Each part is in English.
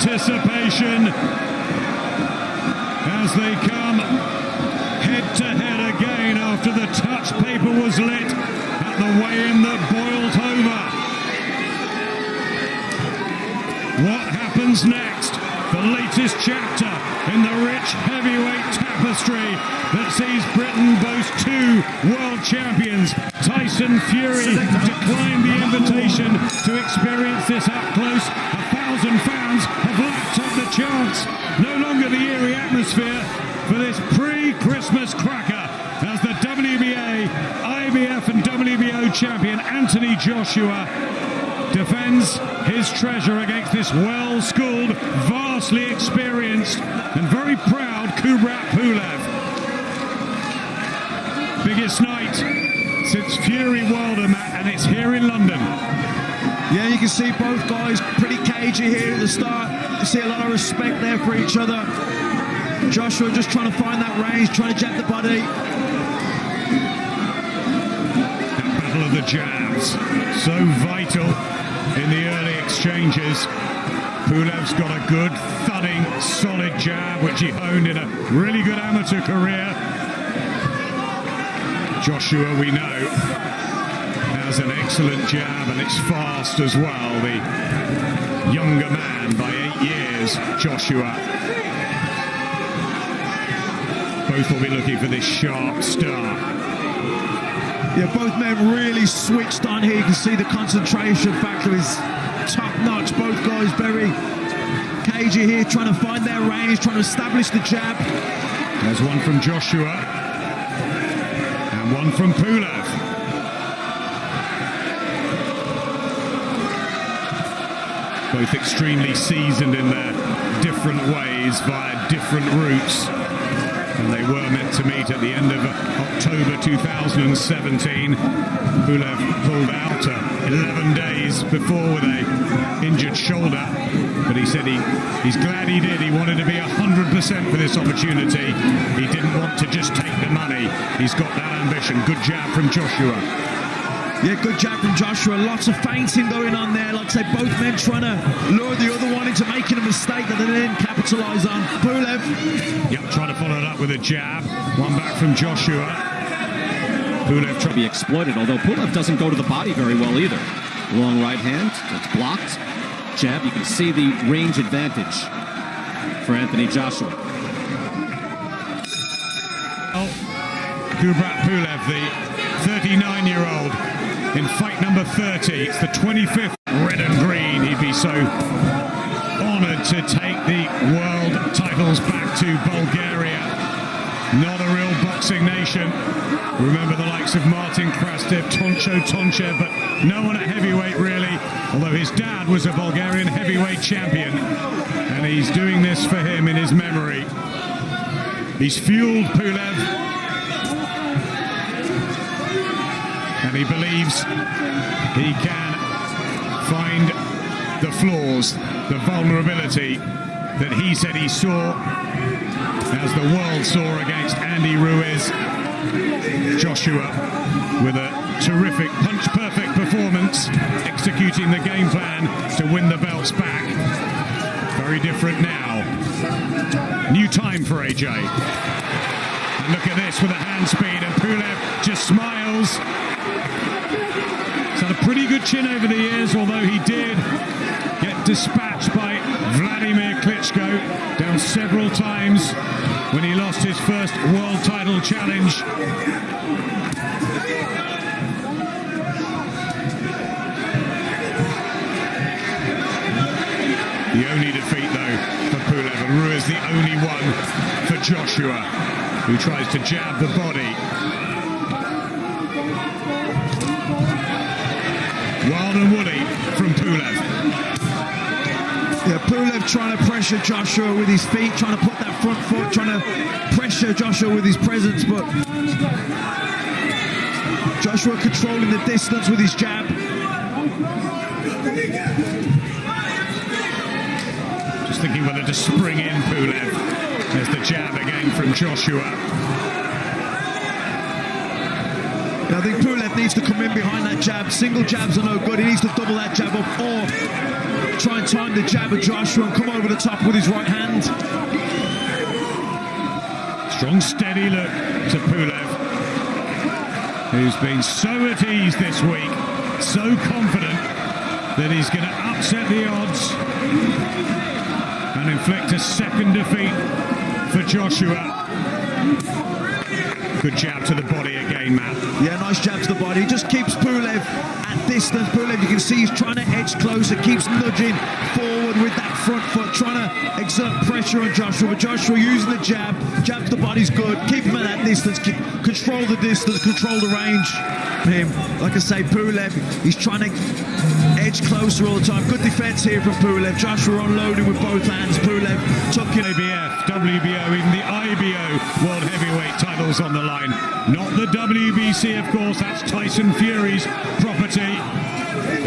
anticipation as they come head-to-head again after the touch paper was lit at the weigh-in that boiled over. What happens next? The latest chapter in the rich heavyweight tapestry that sees Britain boast two world champions. Tyson Fury declined the invitation to experience this up close. 1,000 fans have lapped up the chance. No longer the eerie atmosphere for this pre-Christmas cracker as the WBA, IBF and WBO champion Энтони Joshua defends his treasure against this well-schooled, vastly experienced and very proud Kubrat Pulев. Biggest night since Fury Wilder, Matt, and it's here in London. Yeah, you can see both guys pretty cagey here at the start. You see a lot of respect there for each other. Joshua just trying to find that range, trying to jab the body. That battle of the jabs, so vital in the early exchanges. Pulev's got a good, thudding, solid jab, which he honed in a really good amateur career. Joshua, we know, has an excellent jab, and it's fast as well. The younger man by 8 years, Joshua. Both will be looking for this sharp start. Yeah, both men really switched on here. You can see the concentration factor is top-notch. Both guys very cagey here, trying to find their range, trying to establish the jab. There's one from Joshua and one from Pulев. Both extremely seasoned in their different ways via different routes. And they were meant to meet at the end of October 2017. Pulев pulled out 11 days before with a injured shoulder, but he said he's glad he did. He wanted to be 100% for this opportunity. He didn't want to just take the money. He's got that ambition. Good jab from Joshua. Yeah, good jab from Joshua. Lots of feinting going on there. Like I say, both men trying to lure the other one into making a mistake that they didn't capitalise on. Pulев. Yep, trying to follow it up with a jab. One back from Joshua. Pulев trying to be exploited, although Pulев doesn't go to the body very well either. Long right hand, it's blocked. Jab, you can see the range advantage for Энтони Joshua. Oh, Kubrat Pulев, the 39-year-old, in fight number 30. It's the 25th red and green. He'd be so honoured to take the world titles back to Bulgaria. Not a real boxing nation. Remember the likes of Martin Krastev, Tonchev, but no one at heavyweight really, although his dad was a Bulgarian heavyweight champion, and he's doing this for him in his memory. He's fueled Pulев, and he believes he can find the flaws, the vulnerability that he said he saw as the world saw against Andy Ruiz. Joshua with a terrific punch-perfect performance, executing the game plan to win the belts back. Very different now. New time for AJ. And look at this with a hand speed, and Pulев just smiles. He's had a pretty good chin over the years, although he did get dispatched by Vladimir Klitschko down several times when he lost his first world title challenge. The only defeat, though, for Pulев, and Ruiz the only one for Joshua, who tries to jab the body. Wild and woolly from Pulев. Yeah, Pulев trying to pressure Joshua with his feet, trying to put that front foot, trying to pressure Joshua with his presence, but Joshua controlling the distance with his jab. Just thinking whether to spring in Pulев. There's the jab again from Joshua. I think Pulev needs to come in behind that jab. Single jabs are no good. He needs to double that jab up or try and time the jab of Joshua and come over the top with his right hand. Strong, steady look to Pulev, who's been so at ease this week, so confident that he's going to upset the odds and inflict a second defeat for Joshua. Good jab to the body again, Matt. Yeah, nice jab to the body. He just keeps Pulev at distance. Pulev, you can see he's trying to edge closer, keeps nudging forward with that front foot, trying to exert pressure on Joshua. But Joshua using the jab to the body's good. Keep him at that distance, control the distance, control the range. Him, like I say, Pulev, he's trying to edge closer all the time. Good defense here from Pulev. Joshua unloading with both hands. Pulev tucking. ABF, WBO, even the IBO World Heavyweight titles on the line. Not the WBC, of course, that's Tyson Fury's property.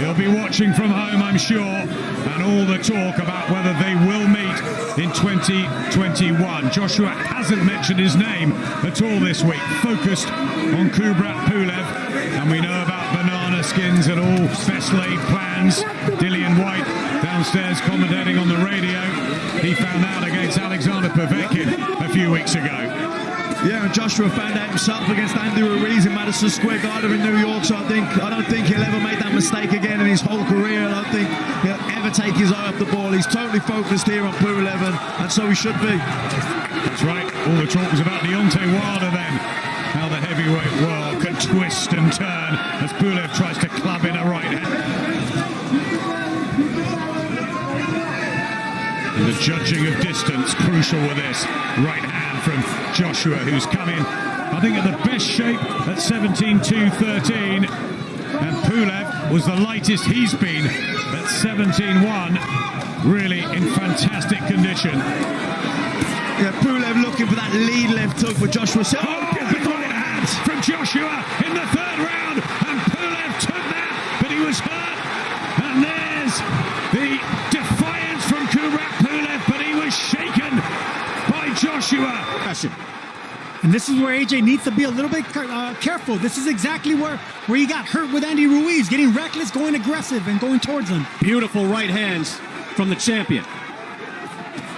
He'll be watching from home, I'm sure, and all the talk about whether they will meet in 2021. Joshua hasn't mentioned his name at all this week, focused on Kubrat Pulев, and we know about banana skins and all best laid plans. Dillian White downstairs commentating on the radio. He found out against Alexander Povetkin a few weeks ago. Yeah, and Joshua found out himself against Andy Ruiz in Madison Square Garden in New York, so I don't think he'll ever make that mistake again in his whole career. I don't think he'll ever take his eye off the ball. He's totally focused here on Pulev, and so he should be. That's right. All the talk was about Deontay Wilder then. How the heavyweight world can twist and turn as Pulev tries to club in a right hand. And the judging of distance, crucial with this. Right hand from Joshua, who's come in, I think, at the best shape at 17.213. And Pulev was the lightest he's been at 17.1. Really in fantastic condition. Yeah, Pulev looking for that lead left hook, but Joshua said, Big right hand from Joshua in the third round. And Pulev took that, but he was hurt. And there's the defiance from Kubrat Pulев, but he was shaken by Joshua. And this is where AJ needs to be a little bit careful. This is exactly where he got hurt with Andy Ruiz, getting reckless, going aggressive, and going towards him. Beautiful right hands from the champion.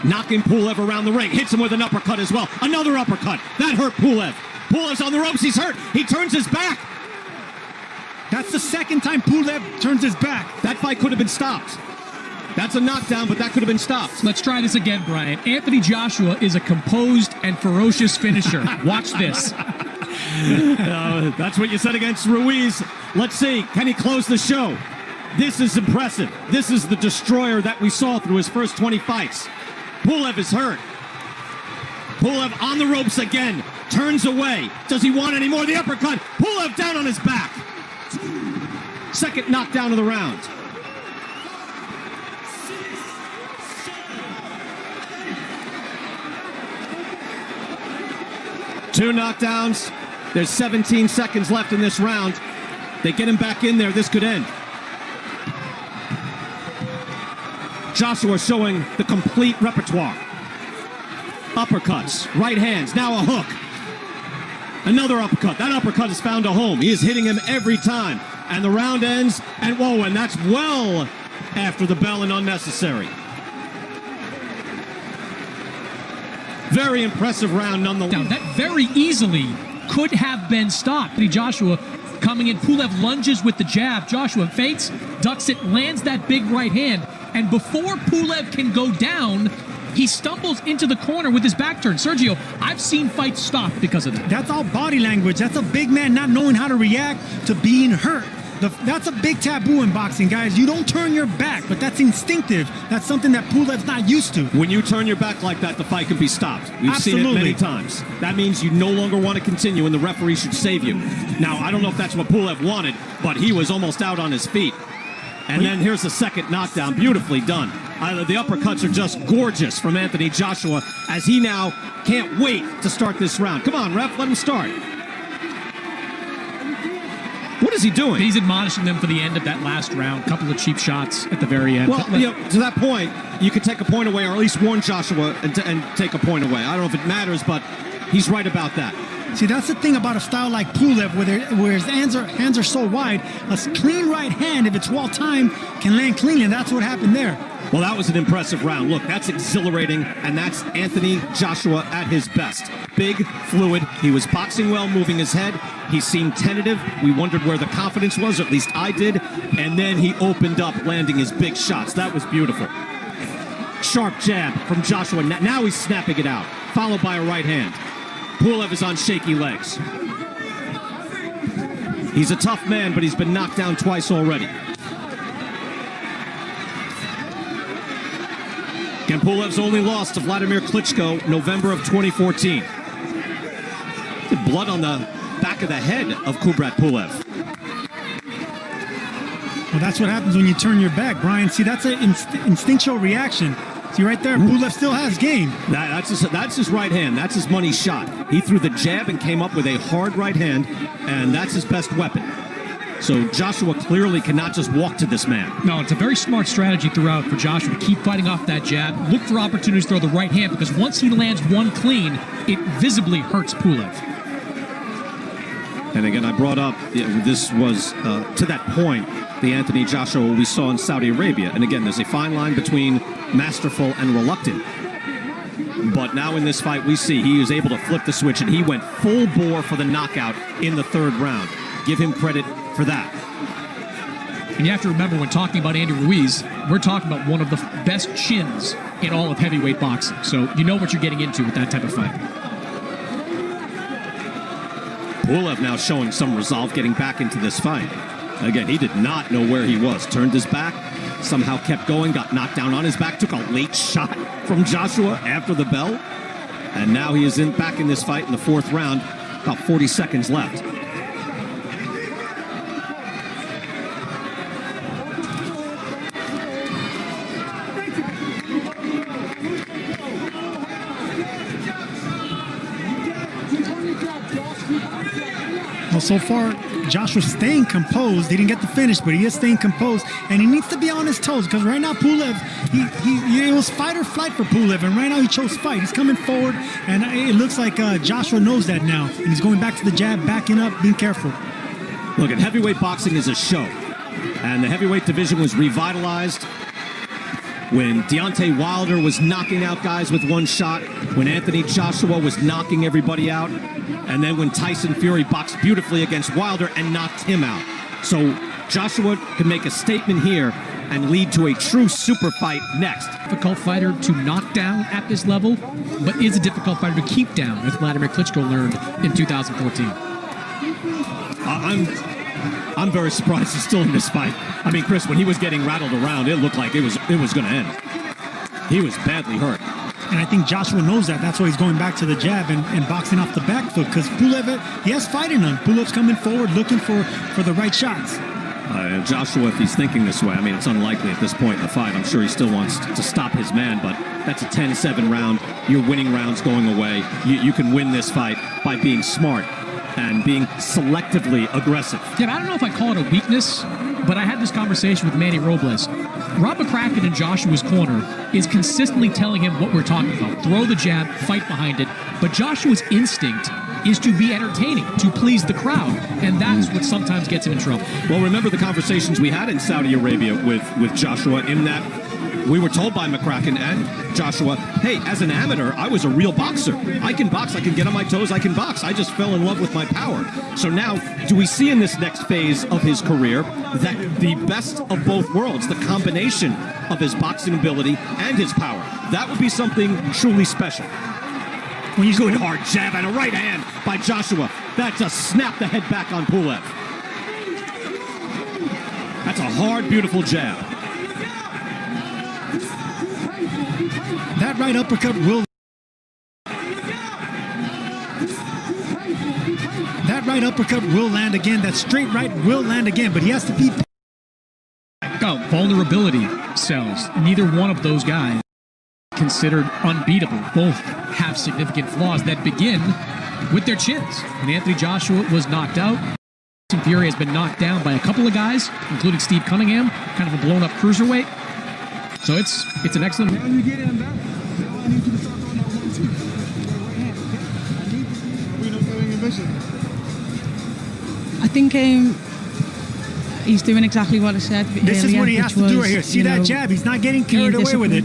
Knocking Pulev around the ring. Hits him with an uppercut as well. Another uppercut. That hurt Pulev. Pulev's on the ropes. He's hurt. He turns his back. That's the second time Pulev turns his back. That fight could have been stopped. That's a knockdown, but that could have been stopped. Let's try this again, Brian. Anthony Joshua is a composed and ferocious finisher. Watch this. That's what you said against Ruiz. Let's see. Can he close the show? This is impressive. This is the destroyer that we saw through his first 20 fights. Pulev is hurt. Pulev on the ropes again. Turns away. Does he want any more? The uppercut. Pulev down on his back. Second knockdown of the round. Two knockdowns. There's 17 seconds left in this round. They get him back in there. This could end. Joshua showing the complete repertoire. Uppercuts, right hands, now a hook. Another uppercut. That uppercut has found a home. He is hitting him every time. And the round ends, and whoa, and that's well after the bell and unnecessary. Very impressive round nonetheless. That very easily could have been stopped. Anthony Joshua coming in. Pulev lunges with the jab. Joshua feints, ducks it, lands that big right hand. And before Pulev can go down, he stumbles into the corner with his back turned. Sergio, I've seen fights stop because of that. That's all body language. That's a big man not knowing how to react to being hurt. That's a big taboo in boxing, guys. You don't turn your back, but that's instinctive. That's something that Pulev's not used to. When you turn your back like that, the fight can be stopped. We've seen it many times. That means you no longer want to continue, and the referee should save you. Now, I don't know if that's what Pulev wanted, but he was almost out on his feet. And then here's the second knockdown. Beautifully done. The uppercuts are just gorgeous from Anthony Joshua, as he now can't wait to start this round. Come on, ref, let him start. What is he doing? He's admonishing them for the end of that last round. Couple of cheap shots at the very end. Well, to that point, you could take a point away, or at least warn Joshua and take a point away. I don't know if it matters, but he's right about that. See, that's the thing about a style like Pulev, where his hands are so wide. A clean right hand, if it's well timed, can land cleanly, and that's what happened there. Well, that was an impressive round. Look, that's exhilarating, and that's Энтони Джошуа at his best. Big, fluid. He was boxing well, moving his head. He seemed tentative. We wondered where the confidence was, or at least I did. And then he opened up, landing his big shots. That was beautiful. Sharp jab from Joshua. Now he's snapping it out, followed by a right hand. Pulev is on shaky legs. He's a tough man, but he's been knocked down twice already. And Pulev's only lost to Vladimir Klitschko, November of 2014. Blood on the back of the head of Kubrat Pulев. Well, that's what happens when you turn your back, Brian. See, that's an instinctual reaction. See right there, Pulev still has game. That's his right hand. That's his money shot. He threw the jab and came up with a hard right hand, and that's his best weapon. So Joshua clearly cannot just walk to this man. No, it's a very smart strategy throughout for Joshua to keep fighting off that jab. Look for opportunities to throw the right hand, because once he lands one clean, it visibly hurts Pulev. And again, I brought up, this was to that point, the Энтони Джошуа we saw in Saudi Arabia. And again, there's a fine line between masterful and reluctant. But now in this fight, we see he was able to flip the switch, and he went full bore for the knockout in the third round. Give him credit for that. And you have to remember, when talking about Andy Ruiz, we're talking about one of the best chins in all of heavyweight boxing. So you know what you're getting into with that type of fight. Pulev now showing some resolve, getting back into this fight. Again, he did not know where he was. Turned his back, somehow kept going, got knocked down on his back, took a late shot from Joshua after the bell. And now he is back in this fight in the fourth round, about 40 seconds left. Well, so far, Joshua's staying composed. He didn't get the finish, but he is staying composed, and he needs to be on his toes, because right now Pulev, it was fight or flight for Pulev, and right now he chose fight. He's coming forward, and it looks like Joshua knows that now, and he's going back to the jab, backing up, being careful. Look, at heavyweight boxing is a show, and the heavyweight division was revitalized when Deontay Wilder was knocking out guys with one shot, when Энтони Джошуа was knocking everybody out, and then when Tyson Fury boxed beautifully against Wilder and knocked him out. So Joshua can make a statement here and lead to a true super fight next. Difficult fighter to knock down at this level, but is a difficult fighter to keep down, as Vladimir Klitschko learned in 2014. I'm very surprised he's still in this fight. I mean, Chris, when he was getting rattled around, it looked like it was going to end. He was badly hurt. And I think Joshua knows that. That's why he's going back to the jab and boxing off the back foot, because Pulev, he has fight in him. Pulev's coming forward looking for the right shots. Joshua, if he's thinking this way, I mean, it's unlikely at this point in the fight. I'm sure he still wants to stop his man, but that's a 10-7 round. Your winning round's going away. You can win this fight by being smart and being selectively aggressive. Yeah, I don't know if I call it a weakness, but I had this conversation with Manny Robles. Rob McCracken in Joshua's corner is consistently telling him what we're talking about. Throw the jab, fight behind it. But Joshua's instinct is to be entertaining, to please the crowd. And that's what sometimes gets him in trouble. Well, remember the conversations we had in Saudi Arabia with Joshua, in that we were told by McCracken and Joshua, hey, as an amateur, I was a real boxer. I can box, I can get on my toes, I can box. I just fell in love with my power. So now, do we see in this next phase of his career that the best of both worlds, the combination of his boxing ability and his power, that would be something truly special. When he's going hard jab and a right hand by Joshua, that just snapped the head back on Pulev. That's a hard, beautiful jab. That right uppercut will... That right uppercut will land again. That straight right will land again, but he has to be... Oh, vulnerability sells. Neither one of those guys considered unbeatable. Both have significant flaws that begin with their chins. And Энтони Джошуа was knocked out. Tyson Fury has been knocked down by a couple of guys, including Steve Cunningham, kind of a blown-up cruiserweight. So it's an excellent... Now you get in back. Now I need you to start throwing that 1-2. Right hand, okay? I need you to I think he's doing exactly what I said. This is what he has to do right here. See that jab? He's not getting carried away with it.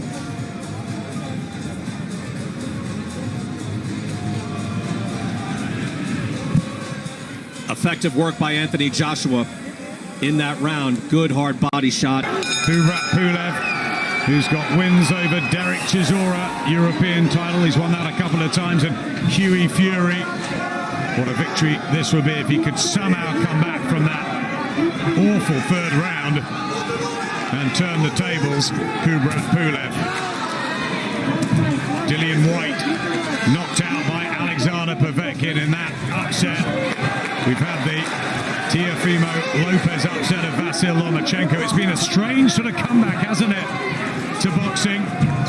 Effective work by Энтони Джошуа in that round. Good hard body shot. Kubrat Pulев, who's got wins over Derek Chisora, European title. He's won that a couple of times. And Hughie Fury. What a victory this would be if he could somehow come back from that awful third round and turn the tables. Kubrat Pulев. Dillian White knocked out by Alexander Povetkin in that upset. We've had the Teofimo Lopez upset of Vasil Lomachenko. It's been a strange sort of comeback, hasn't it, to boxing?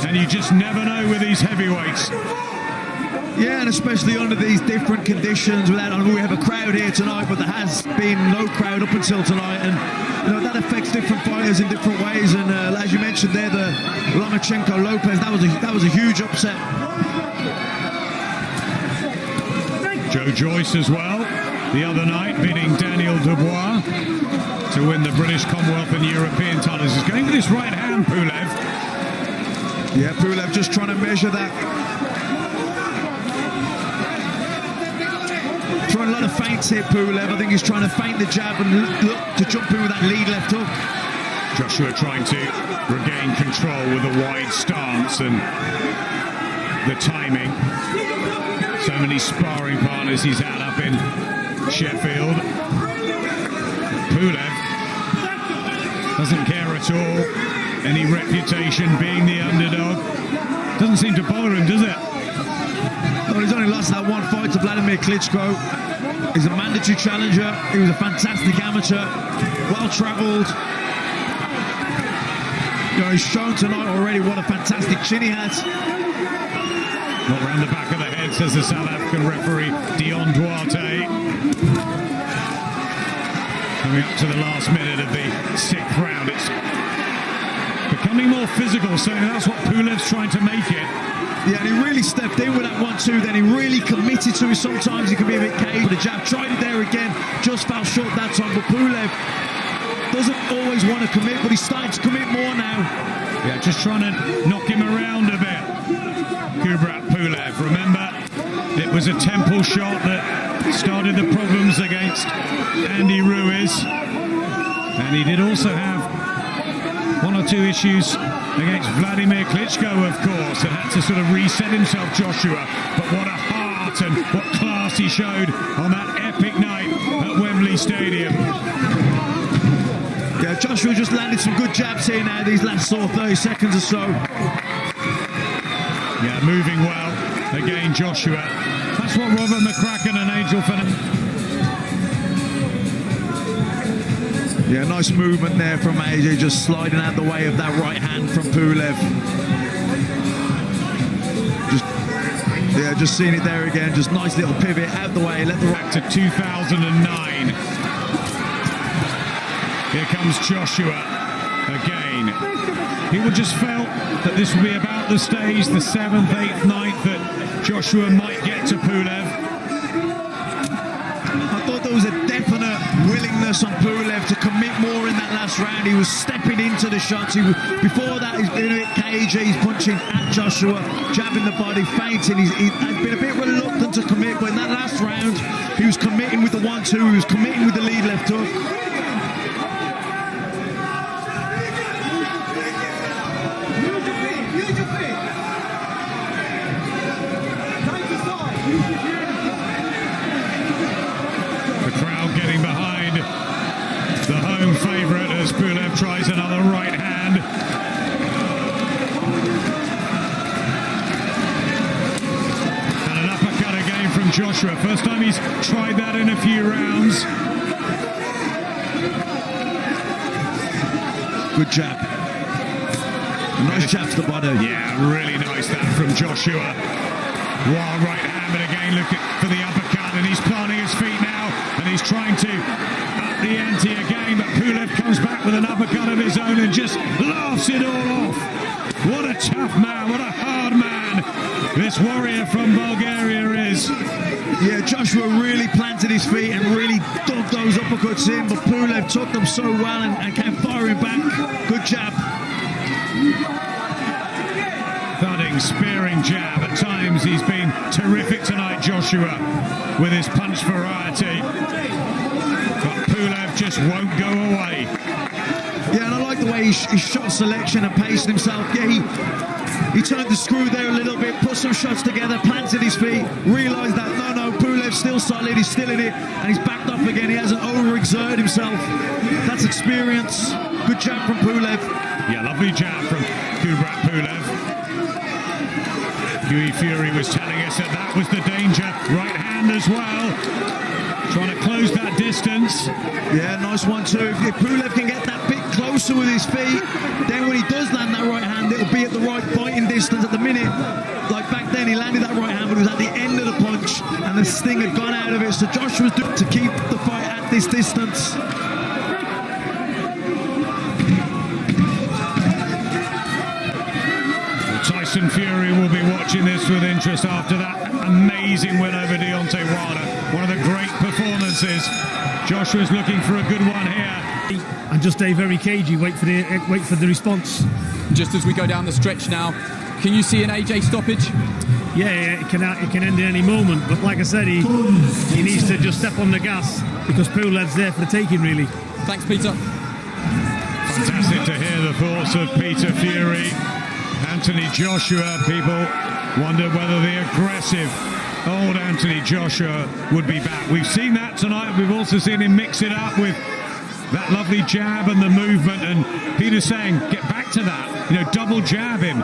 And you just never know with these heavyweights. Yeah, and especially under these different conditions. Without, I know we have a crowd here tonight, but there has been no crowd up until tonight, and that affects different fighters in different ways. And as you mentioned there, the Lomachenko Lopez, that was a huge upset. Joe Joyce as well, the other night, beating Daniel Dubois to win the British, Commonwealth and European titles. He's going for this right hand, Pulev. Yeah, Pulev just trying to measure that. Throwing a lot of feints here, Pulev. I think he's trying to feint the jab and look to jump in with that lead left hook. Joshua trying to regain control with a wide stance and the timing. So many sparring partners he's had up in Sheffield. Pulev doesn't care at all. Any reputation being the underdog doesn't seem to bother him, does it? Well, he's only lost that one fight to Vladimir Klitschko. He's a mandatory challenger. He was a fantastic amateur, well-travelled. He's shown tonight already what a fantastic chin he has. Not round the back of the head, says the South African referee, Dion Duarte. Coming up to the last minute of the 6th round. It's becoming more physical, so that's what Pulev's trying to make it. Yeah, and he really stepped in with that 1-2, then he really committed to it. Sometimes he can be a bit cagey. The jab, tried it there again, just fell short that time. But Pulev doesn't always want to commit, but he's starting to commit more now. Yeah, just trying to knock him around a bit. Kubrat Pulев, remember, it was a temple shot that started the problems against Andy Ruiz. And he did also have 1 or 2 issues against Vladimir Klitschko, of course, and had to sort of reset himself, Joshua. But what a heart and what class he showed on that epic night at Wembley Stadium. Yeah, Joshua just landed some good jabs here now, these last sort of 30 seconds or so. Yeah, moving well. Again, Joshua. That's what Robert McCracken and Angel Fernandez. Yeah, nice movement there from AJ, just sliding out the way of that right hand from Pulev. Just seeing it there again, just nice little pivot out the way, let the back to 2009. Here comes Joshua again. People just felt that this would be about the stage, the 7th, 8th, 9th, that Joshua might get to Pulev. I thought there was a definite willingness on Pulev to commit more in that last round. He was stepping into the shots. Before that, he's been a bit cagey. He's punching at Joshua, jabbing the body, feinting. He has been a bit reluctant to commit, but in that last round, he was committing with the 1-2. He was committing with the lead left hook. Getting behind the home favourite as Pulev tries another right hand. And an uppercut again from Joshua. First time he's tried that in a few rounds. Good jab. Nice jab to the body. Yeah, really nice that from Joshua. Wild right hand, but again looking for the uppercut, and he's planting his feet now. And he's trying to up the ante again, but Pulev comes back with an uppercut of his own and just laughs it all off. What a tough man, what a hard man this warrior from Bulgaria is. Yeah, Joshua really planted his feet and really dug those uppercuts in, but Pulev took them so well and came firing back. Good jab. Thudding, spearing jab. At times he's been terrific tonight, Joshua, with his punch variety. But Pulev just won't go away. Yeah, and I like the way his shot selection and pacing himself. Yeah, he turned the screw there a little bit, put some shots together, planted his feet, realised that no, Pulev's still solid, he's still in it, and he's backed up again. He hasn't overexerted himself. That's experience. Good jab from Pulev. Yeah, lovely jab from Kubrat Pulев. Huey Fury was telling us that was the danger. Right hand as well. Trying to close that distance. Yeah, nice one too. If Pulev can get that bit closer with his feet, then when he does land that right hand, it'll be at the right fighting distance. At the minute, like back then, he landed that right hand, but it was at the end of the punch, and the sting had gone out of it. So Joshua's doing to keep the fight at this distance. Tyson Fury will be watching this with interest after that amazing win over Deontay Wilder. One of the great performances. Joshua's looking for a good one here. And just stay very cagey, wait for the response. Just as we go down the stretch now, can you see an AJ stoppage? Yeah, it can end at any moment, but like I said, he needs to just step on the gas because Pulev's there for the taking, really. Thanks, Peter. Fantastic to hear the thoughts of Peter Fury. Anthony Joshua, people wondered whether the aggressive old Anthony Joshua would be back. We've seen that tonight. We've also seen him mix it up with that lovely jab and the movement, and Peter's saying get back to that, double jab him,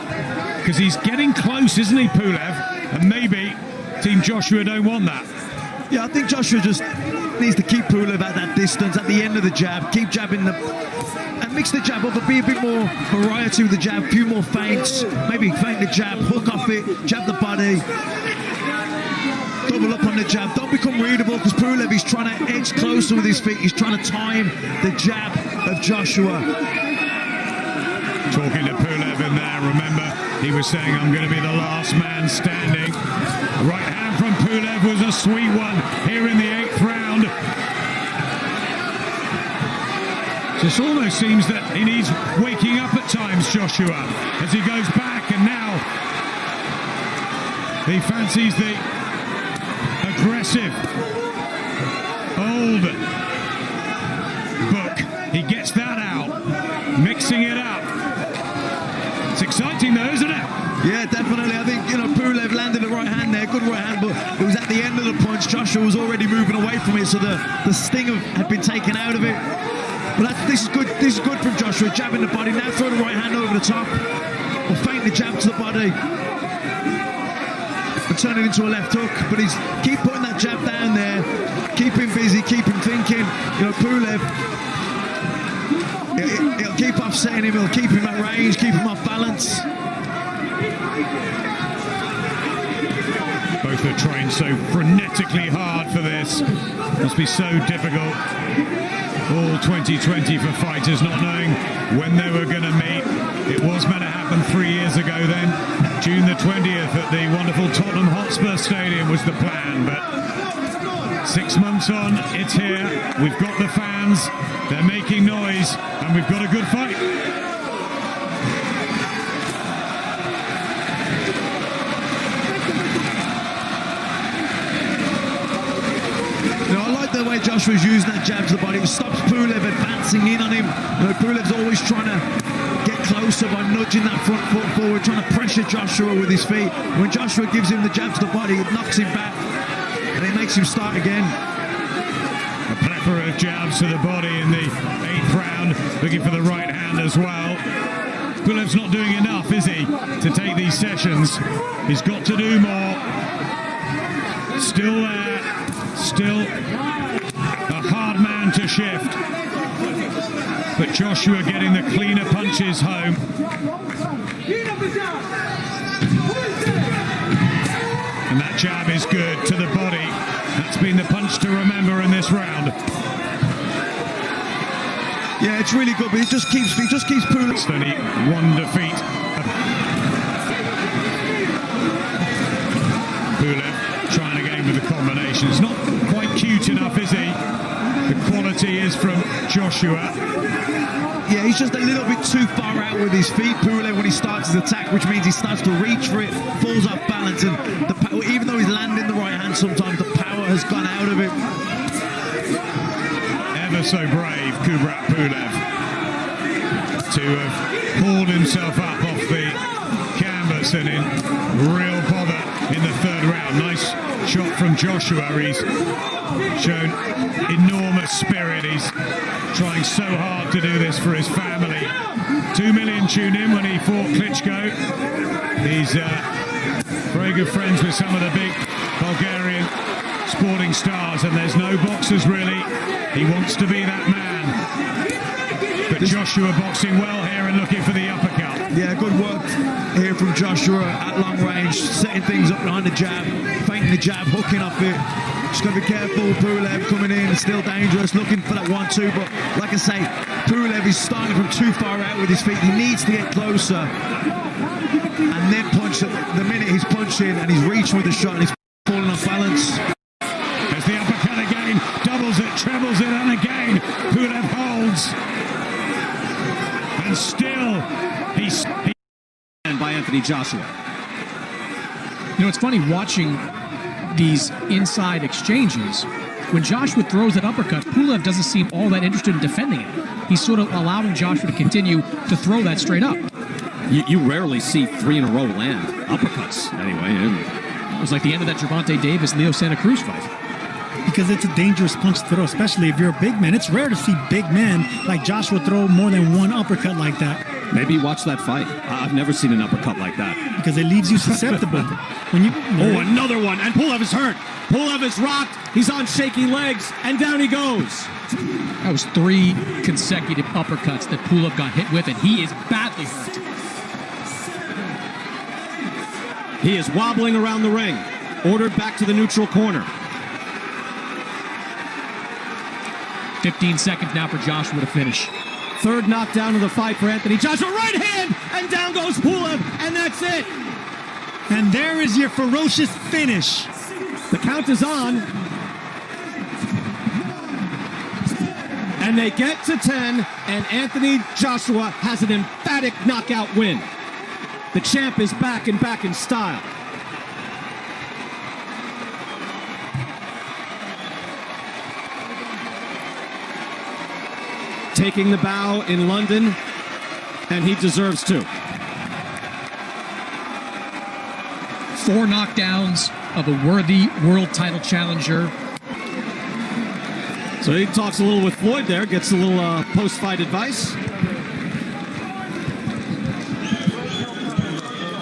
because he's getting close, isn't he, Pulev? And maybe Team Joshua don't want that. Yeah, I think Joshua just needs to keep Pulev at that distance, at the end of the jab, keep jabbing and mix the jab up, but be a bit more variety with the jab, a few more feints, maybe feint the jab, hook off it, jab the body, double up on the jab. Don't become readable, because Pulev is trying to edge closer with his feet. He's trying to time the jab of Joshua. Talking to Pulev in there, remember, he was saying, I'm going to be the last man standing. Right hand from Pulev was a sweet one here in the 8th round. Just almost seems that he needs waking up at times, Joshua, as he goes back, and now he fancies the aggressive old book. He gets that out, mixing it up. It's exciting though, isn't it? Yeah, definitely. I think, Pulev landed the right hand there, good right hand, but it was at the end of the punch. Joshua was already moving away from it, so the sting had been taken out of it. But this is good. This is good from Joshua, jabbing the body. Now throw the right hand over the top, or feint the jab to the body, and turn it into a left hook. But he's keep putting that jab down there, keep him busy, keep him thinking. Pulev, it'll keep offsetting him. It'll keep him at range, keep him off balance. Both are trained so frenetically hard for this. Must be so difficult. All 2020 for fighters, not knowing when they were going to meet. It was meant to happen 3 years ago then. June the 20th at the wonderful Tottenham Hotspur Stadium was the plan, but 6 months on, it's here. We've got the fans, they're making noise, and we've got a good fight. I like the way Joshua's using that jab to the body. It stops Pulev advancing in on him. Pulev's always trying to get closer by nudging that front foot forward, trying to pressure Joshua with his feet. When Joshua gives him the jab to the body, it knocks him back, and it makes him start again. A plethora of jabs to the body in the 8th round, looking for the right hand as well. Pulev's not doing enough, is he, to take these sessions? He's got to do more. Still there, still a hard man to shift. But Joshua getting the cleaner punches home. And that jab is good to the body. That's been the punch to remember in this round. Yeah, it's really good, but he just keeps Pulev. Only one defeat. Pulev trying again with the combination. combinations. Not quite cute enough, is he? The quality is from Joshua. Yeah, he's just a little bit too far out with his feet, Pulев, when he starts his attack, which means he starts to reach for it, falls off balance, and even though he's landing the right hand, sometimes the power has gone out of it. Ever so brave, Kubrat Pulев, to have hauled himself up off the canvas and in real bother in the third round. Nice shot from Joshua. He's shown enormous spirit. He's trying so hard to do this for his family. 2 million tuned in when he fought Klitschko. He's very good friends with some of the big Bulgarian sporting stars, and there's no boxers really. He wants to be that man. But Joshua boxing well here and looking for the uppercut. Yeah, good work here from Joshua at long range, setting things up behind the jab, feinting the jab, hooking off it. Just got to be careful. Pulев coming in, is still dangerous, looking for that 1-2. But like I say, Pulев is starting from too far out with his feet. He needs to get closer and then punch. The minute he's punching and he's reaching with the shot and he's falling off balance. There's the uppercut again, doubles it, trebles it, and again Pulев holds. And still, he's by Энтони Джошуа. You know, it's funny watching these inside exchanges. When Joshua throws that uppercut, Pulев doesn't seem all that interested in defending it. He's sort of allowing Joshua to continue to throw that straight up. You rarely see 3 in a row land uppercuts, anyway. It was like the end of that Gervonta Davis-Leo Santa Cruz fight. Because it's a dangerous punch to throw, especially if you're a big man. It's rare to see big men like Joshua throw more than one uppercut like that. Maybe watch that fight. I've never seen an uppercut like that. Because it leaves you susceptible. Oh, another one, and Pulев is hurt. Pulев is rocked. He's on shaky legs, and down he goes. That was 3 consecutive uppercuts that Pulев got hit with, and he is badly hurt. He is wobbling around the ring, ordered back to the neutral corner. 15 seconds now for Joshua to finish. Third knockdown of the fight for Энтони Джошуа. Right hand, and down goes Pulев, and that's it. And there is your ferocious finish. The count is on. And they get to 10, and Энтони Джошуa has an emphatic knockout win. The champ is back and back in style. Taking the bow in London, and he deserves to. 4 knockdowns of a worthy world title challenger. So he talks a little with Floyd there, gets a little post-fight advice.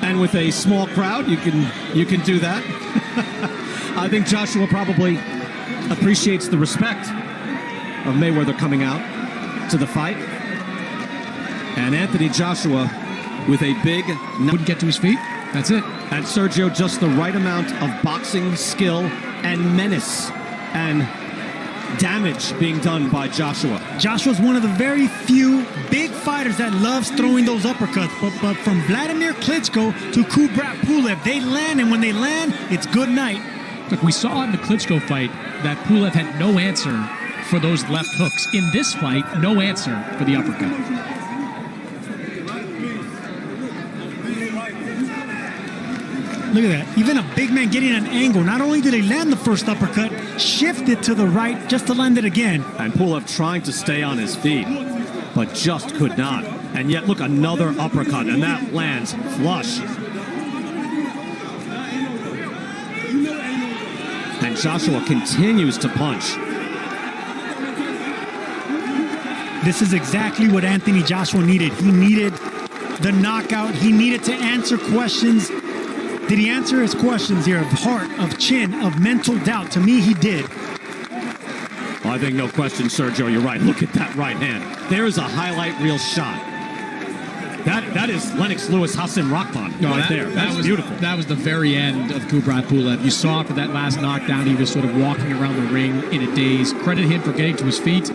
And with a small crowd, you can do that. I think Joshua probably appreciates the respect of Mayweather coming out to the fight. And Энтони Джошуa with a big... Wouldn't get to his feet. That's it. And Sergio, just the right amount of boxing skill and menace and damage being done by Joshua. Joshua's one of the very few big fighters that loves throwing those uppercuts. But from Vladimir Klitschko to Kubrat Pulев, they land, and when they land, it's good night. Look, we saw in the Klitschko fight that Pulев had no answer for those left hooks. In this fight, no answer for the uppercut. Look at that. Even a big man getting an angle. Not only did he land the first uppercut, shifted to the right just to land it again. And Pulев trying to stay on his feet, but just could not. And yet, look, another uppercut, and that lands flush. And Joshua continues to punch. This is exactly what Энтони Джошуа needed. He needed the knockout. He needed to answer questions. Did he answer his questions here of heart, of chin, of mental doubt? To me, he did. Well, I think no question, Sergio, you're right. Look at that right hand. There is a highlight reel shot. That is Lennox Lewis Hassan Rockman right there. That was beautiful. That was the very end of Kubrat Pulев. You saw after that last knockdown, he was sort of walking around the ring in a daze. Credit him for getting to his feet,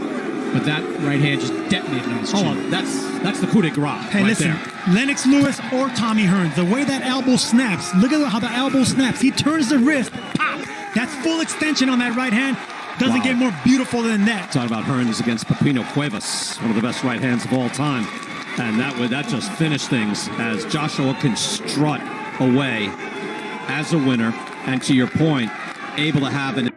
but that right hand just detonated on his chin. Oh, that's the coup de grace Hey, right listen, there. Lennox Lewis or Tommy Hearns, the way that elbow snaps, look at how the elbow snaps. He turns the wrist, pop, That's full extension on that right hand. Doesn't get more beautiful than that. Talk about Hearns against Pepino Cuevas, one of the best right hands of all time. And that just finished things as Joshua can strut away as a winner. And to your point, able to have an